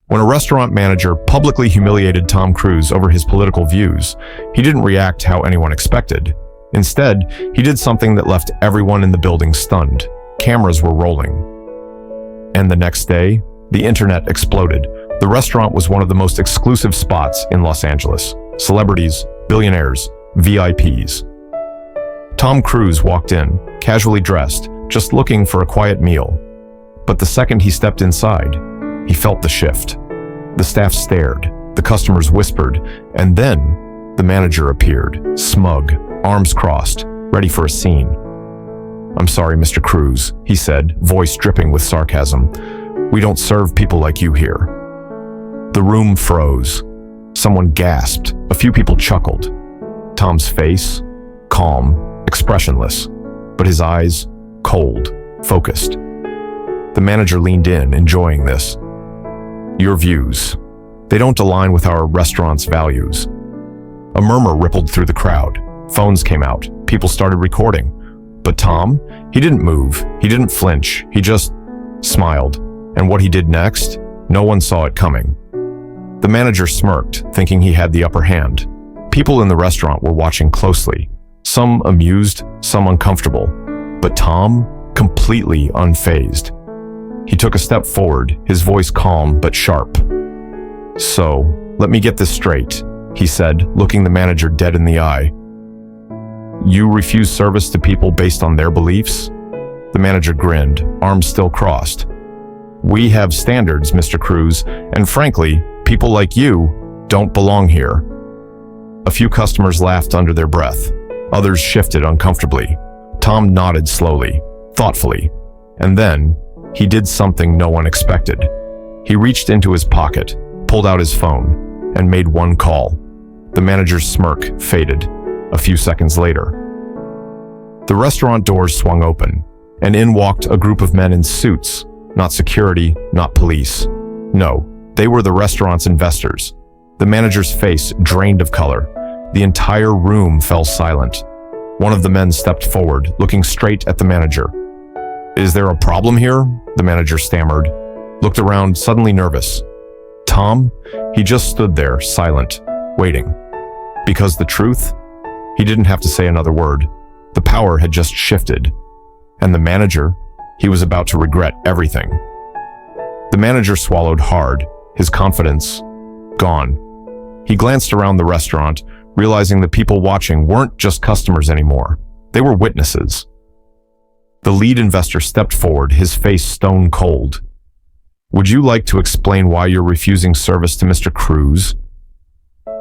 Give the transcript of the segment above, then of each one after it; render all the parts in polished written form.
When a restaurant manager publicly humiliated Tom Cruise over his political views, he didn't react how anyone expected. Instead, he did something that left everyone in the building stunned. Cameras were rolling. And the next day, the internet exploded. The restaurant was one of the most exclusive spots in Los Angeles. Celebrities, billionaires, VIPs. Tom Cruise walked in, casually dressed, just looking for a quiet meal. But the second he stepped inside, he felt the shift. The staff stared, the customers whispered, and then the manager appeared, smug, arms crossed, ready for a scene. "I'm sorry, Mr. Cruise," he said, voice dripping with sarcasm. "We don't serve people like you here." The room froze. Someone gasped. A few people chuckled. Tom's face, calm, expressionless, but his eyes, cold, focused. The manager leaned in, enjoying this. "Your views, they don't align with our restaurant's values." A murmur rippled through the crowd. Phones came out. People started recording. But Tom, he didn't move. He didn't flinch. He just smiled. And what he did next, no one saw it coming. The manager smirked, thinking he had the upper hand. People in the restaurant were watching closely. Some amused, some uncomfortable. But Tom, completely unfazed. He took a step forward, his voice calm but sharp. "So, let me get this straight," he said, looking the manager dead in the eye. "You refuse service to people based on their beliefs?" The manager grinned, arms still crossed. "We have standards, Mr. Cruise, and frankly, people like you don't belong here." A few customers laughed under their breath. Others shifted uncomfortably. Tom nodded slowly, thoughtfully, and then he did something no one expected. He reached into his pocket, pulled out his phone, and made one call. The manager's smirk faded. A few seconds later, the restaurant doors swung open, and in walked a group of men in suits, not security, not police. No, they were the restaurant's investors. The manager's face drained of color. The entire room fell silent. One of the men stepped forward, looking straight at the manager. "Is there a problem here?" the manager stammered, looked around, suddenly nervous. Tom, he just stood there, silent, waiting. Because the truth, he didn't have to say another word. The power had just shifted. And the manager, he was about to regret everything. The manager swallowed hard, his confidence gone. He glanced around the restaurant, realizing the people watching weren't just customers anymore. They were witnesses. The lead investor stepped forward, his face stone cold. "Would you like to explain why you're refusing service to Mr. Cruise?"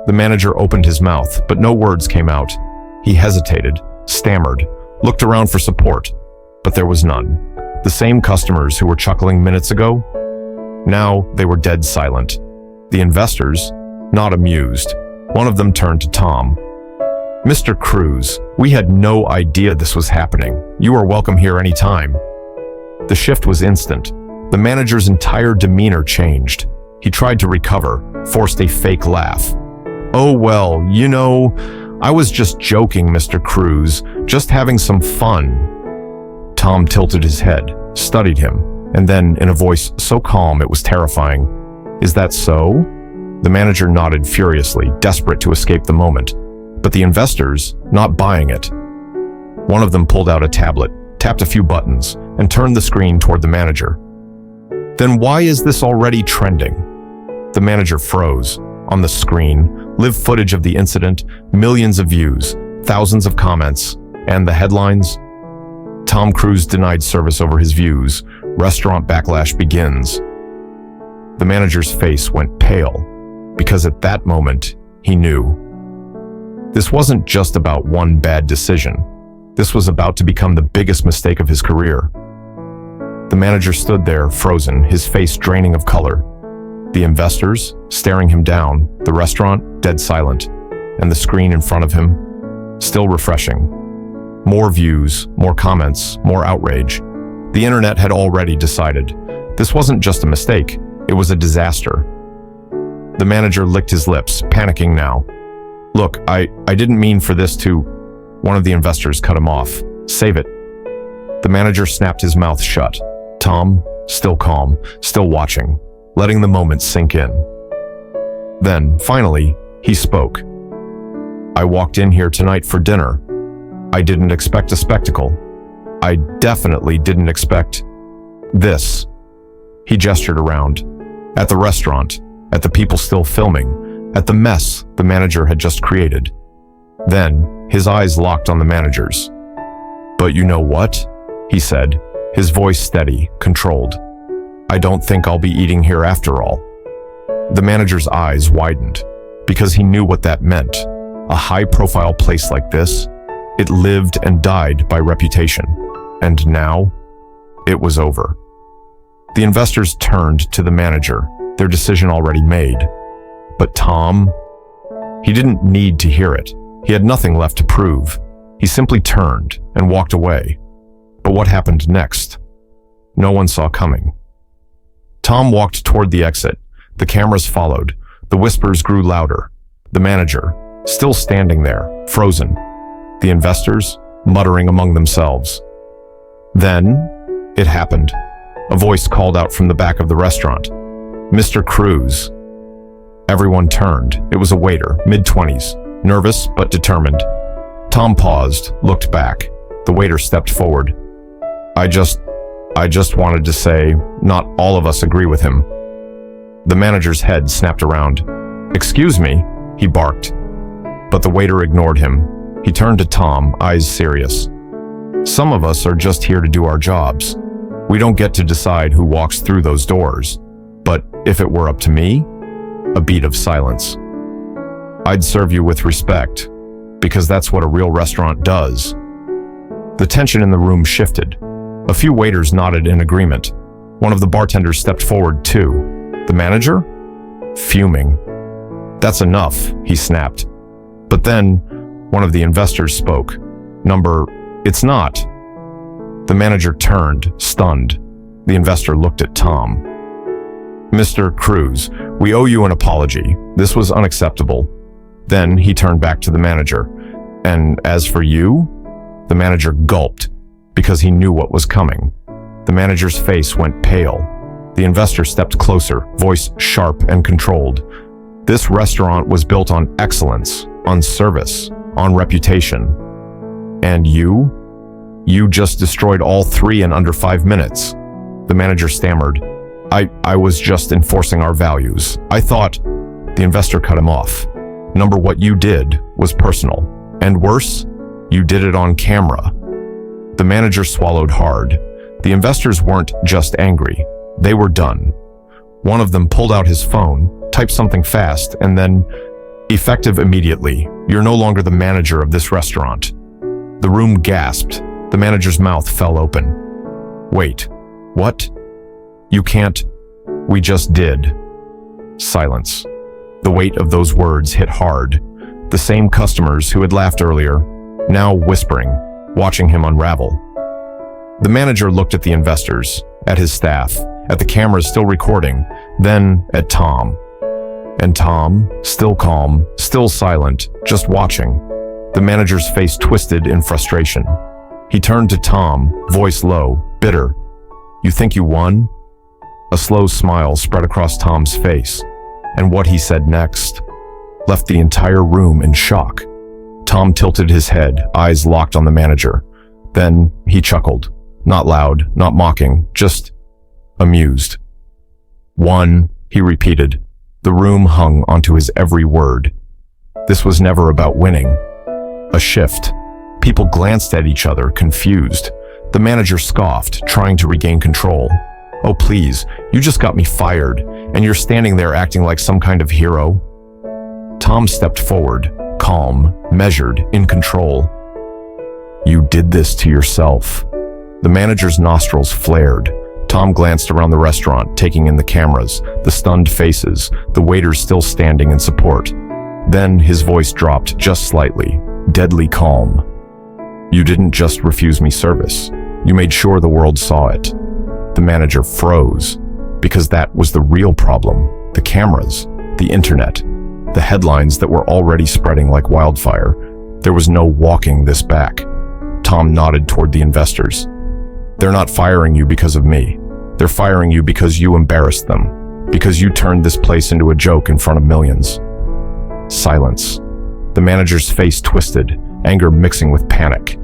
The manager opened his mouth, but no words came out. He hesitated, stammered, looked around for support, but there was none. The same customers who were chuckling minutes ago, now they were dead silent. The investors, not amused. One of them turned to Tom. "Mr. Cruise, we had no idea this was happening. You are welcome here anytime." The shift was instant. The manager's entire demeanor changed. He tried to recover, forced a fake laugh. "Oh well, you know, I was just joking, Mr. Cruise, just having some fun." Tom tilted his head, studied him, and then, in a voice so calm it was terrifying, "Is that so?" The manager nodded furiously, desperate to escape the moment. But the investors, not buying it. One of them pulled out a tablet, tapped a few buttons, and turned the screen toward the manager. "Then why is this already trending?" The manager froze. On the screen, live footage of the incident, millions of views, thousands of comments, and the headlines? Tom Cruise denied service over his views. Restaurant backlash begins. The manager's face went pale, because at that moment, he knew. This wasn't just about one bad decision. This was about to become the biggest mistake of his career. The manager stood there, frozen, his face draining of color. The investors, staring him down, the restaurant, dead silent, and the screen in front of him, still refreshing. More views, more comments, more outrage. The internet had already decided. This wasn't just a mistake, it was a disaster. The manager licked his lips, panicking now. "Look, I didn't mean for this to..." One of the investors cut him off. "Save it." The manager snapped his mouth shut. Tom, still calm, still watching, letting the moment sink in. Then, finally, he spoke. "I walked in here tonight for dinner. I didn't expect a spectacle. I definitely didn't expect this." He gestured around. At the restaurant, at the people still filming, at the mess the manager had just created. Then, his eyes locked on the manager's. "But you know what?" he said, his voice steady, controlled. "I don't think I'll be eating here after all." The manager's eyes widened, because he knew what that meant. A high-profile place like this, it lived and died by reputation. And now, it was over. The investors turned to the manager, their decision already made. But Tom? He didn't need to hear it. He had nothing left to prove. He simply turned and walked away. But what happened next? No one saw coming. Tom walked toward the exit. The cameras followed. The whispers grew louder. The manager, still standing there, frozen. The investors, muttering among themselves. Then, it happened. A voice called out from the back of the restaurant. "Mr. Cruz." Everyone turned. It was a waiter, mid-20s, nervous but determined. Tom paused, looked back. The waiter stepped forward. I just wanted to say, not all of us agree with him." The manager's head snapped around. "Excuse me," he barked. But the waiter ignored him. He turned to Tom, eyes serious. "Some of us are just here to do our jobs. We don't get to decide who walks through those doors. But if it were up to me," a beat of silence, "I'd serve you with respect, because that's what a real restaurant does." The tension in the room shifted. A few waiters nodded in agreement. One of the bartenders stepped forward too. The manager? Fuming. "That's enough," he snapped. But then, one of the investors spoke. "It's not." The manager turned, stunned. The investor looked at Tom. "Mr. Cruz, we owe you an apology. This was unacceptable." Then he turned back to the manager. "And as for you?" The manager gulped, because he knew what was coming. The manager's face went pale. The investor stepped closer, voice sharp and controlled. "This restaurant was built on excellence, on service, on reputation. And you? You just destroyed all three in under 5 minutes." The manager stammered. I was just enforcing our values. I thought..." The investor cut him off. What you did was personal. And worse, you did it on camera." The manager swallowed hard. The investors weren't just angry. They were done. One of them pulled out his phone, typed something fast, and then, "Effective immediately. You're no longer the manager of this restaurant." The room gasped. The manager's mouth fell open. "Wait, what? You can't..." "We just did." Silence. The weight of those words hit hard. The same customers who had laughed earlier, now whispering, watching him unravel. The manager looked at the investors, at his staff, at the cameras still recording, then at Tom. And Tom, still calm, still silent, just watching. The manager's face twisted in frustration. He turned to Tom, voice low, bitter. "You think you won?" A slow smile spread across Tom's face, and what he said next left the entire room in shock. Tom tilted his head, eyes locked on the manager. Then he chuckled, not loud, not mocking, just amused. "Won," he repeated. The room hung onto his every word. This was never about winning. A shift. People glanced at each other, confused. The manager scoffed, trying to regain control. "Oh please, you just got me fired, and you're standing there acting like some kind of hero?" Tom stepped forward, calm, measured, in control. "You did this to yourself." The manager's nostrils flared. Tom glanced around the restaurant, taking in the cameras, the stunned faces, the waiters still standing in support. Then his voice dropped just slightly, deadly calm. "You didn't just refuse me service. You made sure the world saw it." The manager froze, because that was the real problem. The cameras, the internet, the headlines that were already spreading like wildfire. There was no walking this back. Tom nodded toward the investors. "They're not firing you because of me. They're firing you because you embarrassed them. Because you turned this place into a joke in front of millions." Silence. The manager's face twisted, anger mixing with panic.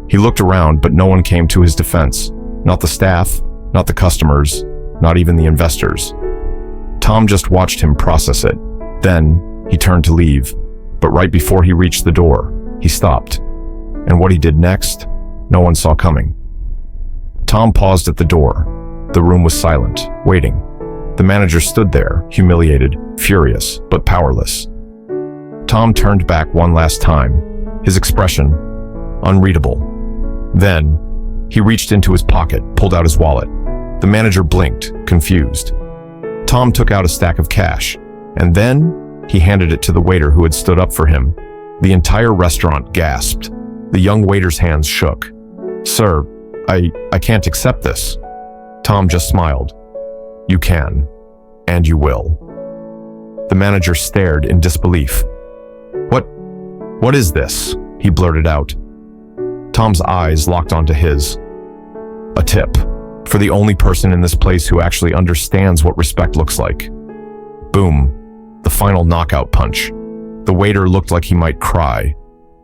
He looked around, but no one came to his defense. Not the staff, not the customers, not even the investors. Tom just watched him process it. Then, he turned to leave, but right before he reached the door, he stopped. And what he did next, no one saw coming. Tom paused at the door. The room was silent, waiting. The manager stood there, humiliated, furious, but powerless. Tom turned back one last time, his expression unreadable. Then, he reached into his pocket, pulled out his wallet. The manager blinked, confused. Tom took out a stack of cash, and then he handed it to the waiter who had stood up for him. The entire restaurant gasped. The young waiter's hands shook. "Sir, I can't accept this." Tom just smiled. "You can, and you will." The manager stared in disbelief. What is this?" he blurted out. Tom's eyes locked onto his. "A tip, for the only person in this place who actually understands what respect looks like." Boom. The final knockout punch. The waiter looked like he might cry.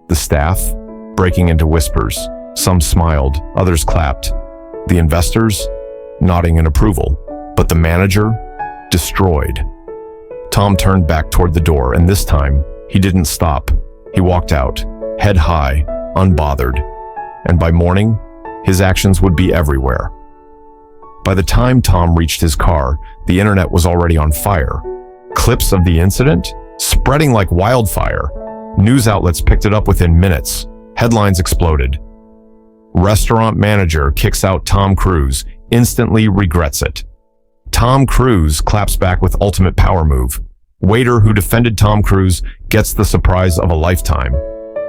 The staff, breaking into whispers. Some smiled, others clapped. The investors, nodding in approval. But the manager, destroyed. Tom turned back toward the door, and this time, he didn't stop. He walked out, head high, unbothered. And by morning, his actions would be everywhere. By the time Tom reached his car, the internet was already on fire. Clips of the incident, spreading like wildfire. News outlets picked it up within minutes. Headlines exploded. Restaurant manager kicks out Tom Cruise, instantly regrets it. Tom Cruise claps back with ultimate power move. Waiter who defended Tom Cruise gets the surprise of a lifetime.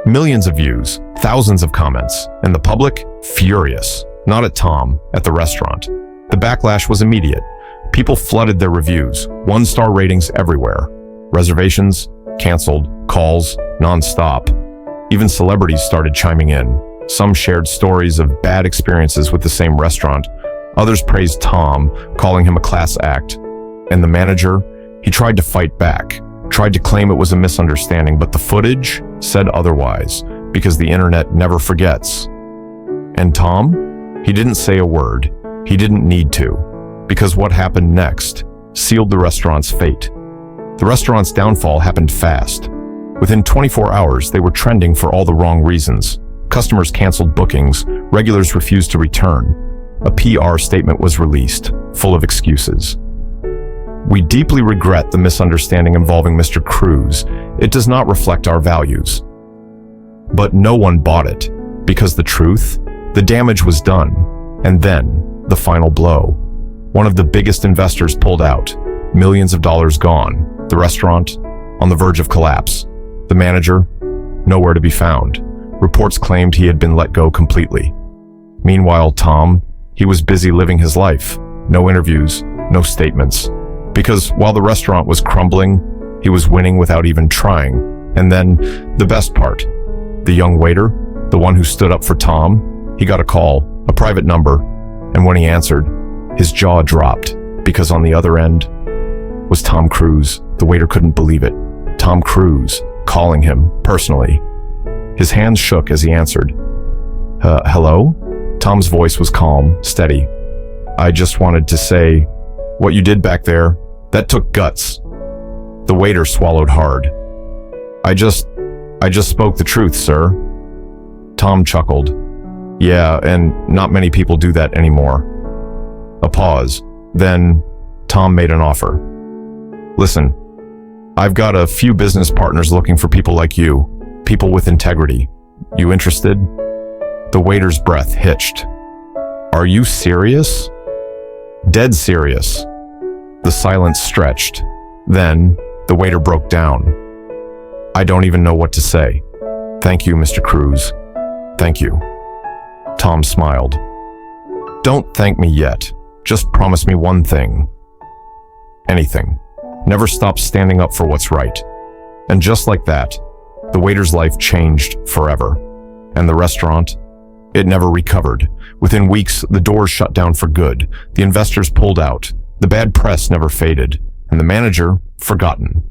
Millions of views, thousands of comments, and the public furious. Not at Tom, at the restaurant. The backlash was immediate. People flooded their reviews, 1-star ratings everywhere. Reservations, canceled, calls, non-stop. Even celebrities started chiming in. Some shared stories of bad experiences with the same restaurant. Others praised Tom, calling him a class act. And the manager, he tried to fight back, tried to claim it was a misunderstanding, but the footage said otherwise, because the internet never forgets. And Tom? He didn't say a word. He didn't need to, because what happened next sealed the restaurant's fate. The restaurant's downfall happened fast. Within 24 hours, they were trending for all the wrong reasons. Customers canceled bookings, regulars refused to return. A PR statement was released, full of excuses. "We deeply regret the misunderstanding involving Mr. Cruise. It does not reflect our values." But no one bought it, because the truth, the damage was done. And then, the final blow. One of the biggest investors pulled out, millions of dollars gone. The restaurant, on the verge of collapse. The manager, nowhere to be found. Reports claimed he had been let go completely. Meanwhile, Tom, he was busy living his life. No interviews, no statements. Because while the restaurant was crumbling, he was winning without even trying. And then, the best part, the young waiter, the one who stood up for Tom, he got a call, a private number, and when he answered, his jaw dropped, because on the other end was Tom Cruise. The waiter couldn't believe it. Tom Cruise, calling him, personally. His hands shook as he answered. Hello? Tom's voice was calm, steady. "I just wanted to say, what you did back there, that took guts." The waiter swallowed hard. I just spoke the truth, sir." Tom chuckled. "Yeah, and not many people do that anymore." A pause. Then, Tom made an offer. "Listen, I've got a few business partners looking for people like you, people with integrity. You interested?" The waiter's breath hitched. "Are you serious?" "Dead serious." The silence stretched. Then, the waiter broke down. "I don't even know what to say. Thank you, Mr. Cruise. Thank you." Tom smiled. "Don't thank me yet. Just promise me one thing." "Anything. Never stop standing up for what's right." And just like that, the waiter's life changed forever. And the restaurant? It never recovered. Within weeks, the doors shut down for good. The investors pulled out. The bad press never faded, and the manager forgotten.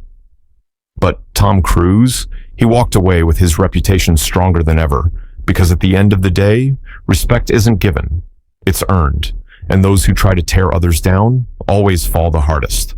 But Tom Cruise, he walked away with his reputation stronger than ever, because at the end of the day, respect isn't given, it's earned, and those who try to tear others down always fall the hardest.